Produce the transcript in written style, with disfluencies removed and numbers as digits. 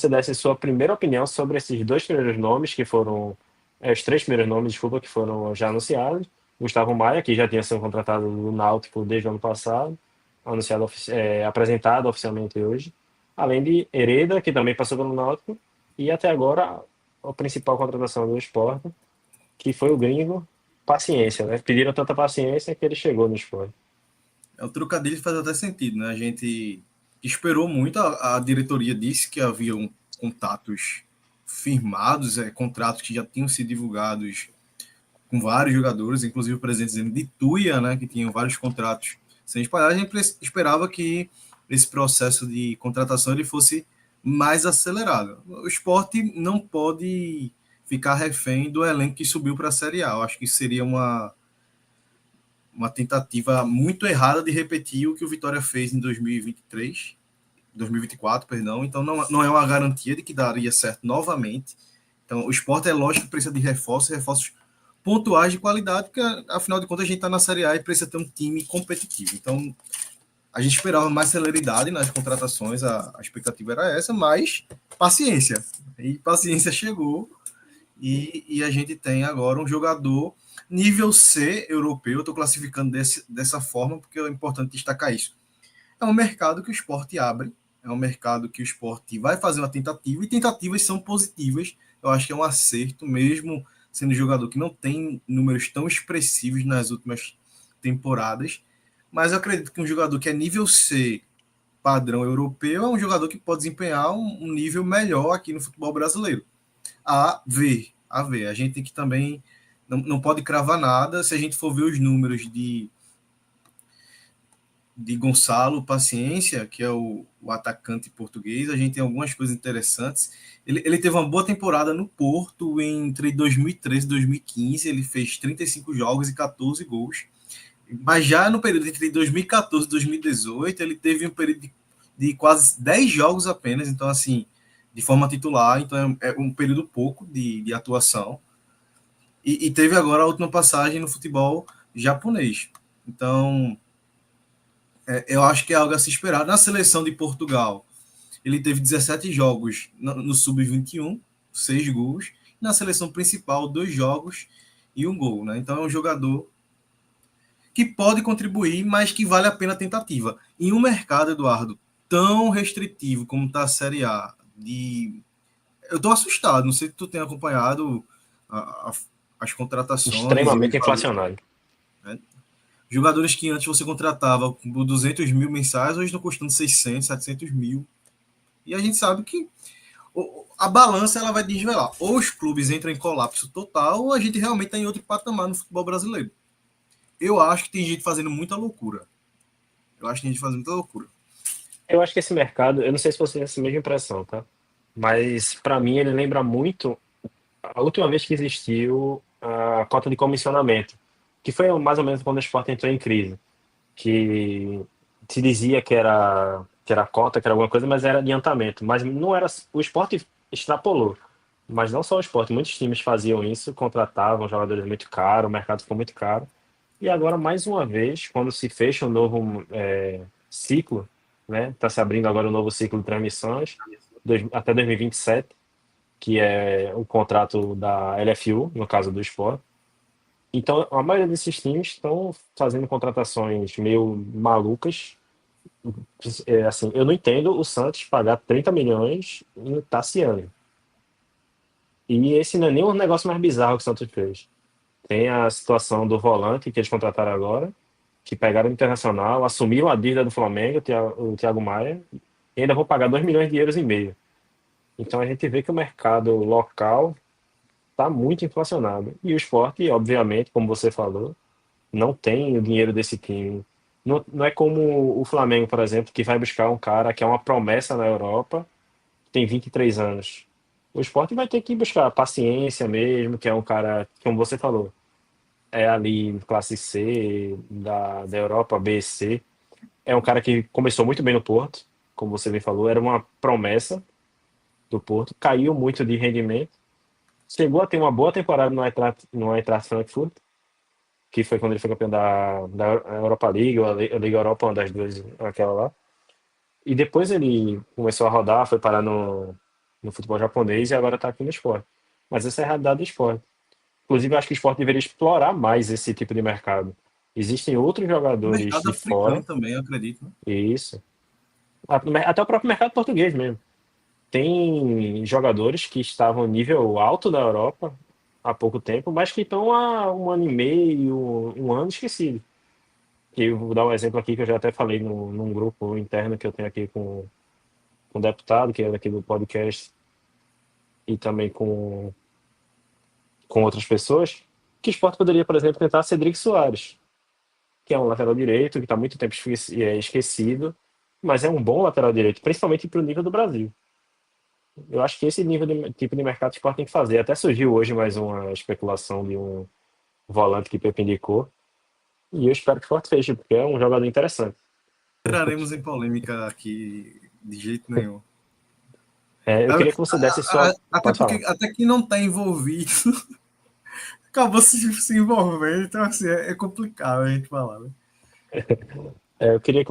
você desse sua primeira opinião sobre esses dois primeiros nomes, que foram os três primeiros nomes, desculpa, que foram já anunciados. Gustavo Maia, que já tinha sido contratado no Náutico desde o ano passado, apresentado oficialmente hoje. Além de Hereda, que também passou pelo Náutico, e até agora a principal contratação do Sport, que foi o gringo, paciência, né? Pediram tanta paciência que ele chegou no Sport. O trocadilho faz até sentido, né? A gente esperou muito, a diretoria disse que haviam contatos firmados, contratos que já tinham sido divulgados com vários jogadores, inclusive o presidente dizendo de Tuia, né, que tinham vários contratos sem espalhar. A gente esperava que esse processo de contratação ele fosse mais acelerado. O esporte não pode ficar refém do elenco que subiu para a Série A. Eu acho que seria uma tentativa muito errada de repetir o que o Vitória fez em 2023, 2024, perdão. Então não é uma garantia de que daria certo novamente. Então o esporte é lógico que precisa de reforços pontuais de qualidade, porque afinal de contas a gente está na Série A e precisa ter um time competitivo. Então a gente esperava mais celeridade nas contratações, a expectativa era essa, mas paciência. E paciência chegou e a gente tem agora um jogador nível C europeu, eu estou classificando dessa forma porque é importante destacar isso. É um mercado que o esporte abre, é um mercado que o esporte vai fazer uma tentativa, e tentativas são positivas. Eu acho que é um acerto, mesmo sendo um jogador que não tem números tão expressivos nas últimas temporadas. Mas eu acredito que um jogador que é nível C, padrão europeu, é um jogador que pode desempenhar um nível melhor aqui no futebol brasileiro. A ver, a ver. A gente tem que também. Não pode cravar nada. Se a gente for ver os números de Gonçalo Paciência, que é o atacante português, a gente tem algumas coisas interessantes. Ele teve uma boa temporada no Porto entre 2013 e 2015, ele fez 35 jogos e 14 gols. Mas já no período entre 2014 e 2018, ele teve um período de quase 10 jogos apenas, então assim, de forma titular, então é um período pouco de atuação. E teve agora a última passagem no futebol japonês. Então, eu acho que é algo a se esperar. Na seleção de Portugal, ele teve 17 jogos no Sub-21, 6 gols. Na seleção principal, 2 jogos e um gol. Né? Então é um jogador que pode contribuir, mas que vale a pena a tentativa. Em um mercado, Eduardo, tão restritivo como está a Série A, eu estou assustado. Não sei se tu tem acompanhado a, a, as contratações e os Extremamente valores. inflacionário. Né? Jogadores que antes você contratava por 200 mil mensais, hoje estão custando 600, 700 mil. E a gente sabe que a balança ela vai desvelar. Ou os clubes entram em colapso total, ou a gente realmente está em outro patamar no futebol brasileiro. Eu acho que tem gente fazendo muita loucura. Eu acho que tem gente fazendo muita loucura. Eu acho que esse mercado, eu não sei se você tem essa mesma impressão, tá? Mas para mim ele lembra muito a última vez que existiu a cota de comissionamento, que foi mais ou menos quando o esporte entrou em crise, que se dizia que era cota, que era alguma coisa, mas era adiantamento, mas não era, o esporte extrapolou. Mas não só o esporte, muitos times faziam isso, contratavam jogadores muito caros, o mercado ficou muito caro. E agora, mais uma vez, quando se fecha um novo ciclo, né? Está se abrindo agora um novo ciclo de transmissões, até 2027, que é o contrato da LFU, no caso do Sport. Então, a maioria desses times estão fazendo contratações meio malucas. Assim, eu não entendo o Santos pagar 30 milhões em Tassiano. E esse não é nem o negócio mais bizarro que o Santos fez. Tem a situação do volante que eles contrataram agora, que pegaram o Internacional, assumiram a dívida do Flamengo, o Thiago Maia, e ainda vão pagar 2 milhões de euros e meio. Então a gente vê que o mercado local está muito inflacionado. E o esporte, obviamente, como você falou, não tem o dinheiro desse time. Não, não é como o Flamengo, por exemplo, que vai buscar um cara que é uma promessa na Europa, tem 23 anos. O esporte vai ter que buscar paciência mesmo, que é um cara, como você falou, é ali classe C da Europa, B, C. É um cara que começou muito bem no Porto, como você bem falou, era uma promessa do Porto, caiu muito de rendimento, chegou a ter uma boa temporada no Eintracht Frankfurt, que foi quando ele foi campeão da Europa League, ou a Liga Europa, uma das duas, aquela lá. E depois ele começou a rodar, foi parar no futebol japonês e agora está aqui no esporte. Mas essa é a realidade do esporte. Inclusive, eu acho que o esporte deveria explorar mais esse tipo de mercado. Existem outros O jogadores mercado de africano fora, também, eu acredito, né? isso. Até o próprio mercado português mesmo. Tem jogadores que estavam nível alto da Europa há pouco tempo, mas que estão há um ano e meio, um ano esquecido. Eu vou dar um exemplo aqui que eu já até falei num grupo interno que eu tenho aqui com um deputado, que é daqui do podcast, e também com outras pessoas, que o esporte poderia, por exemplo, tentar Cedric Soares, que é um lateral direito que está muito tempo esquecido, mas é um bom lateral direito, principalmente para o nível do Brasil. Eu acho que esse nível de tipo de mercado o esporte tem que fazer. Até surgiu hoje mais uma especulação de um volante que Pepe indicou, e eu espero que o esporte feche, porque é um jogador interessante. Entraremos em polêmica aqui de jeito nenhum. Eu queria que você desse sua. Até Pode porque, falar. até quem não está envolvido, acabou se envolvendo. Então, assim, é complicado a gente falar, né? Eu queria que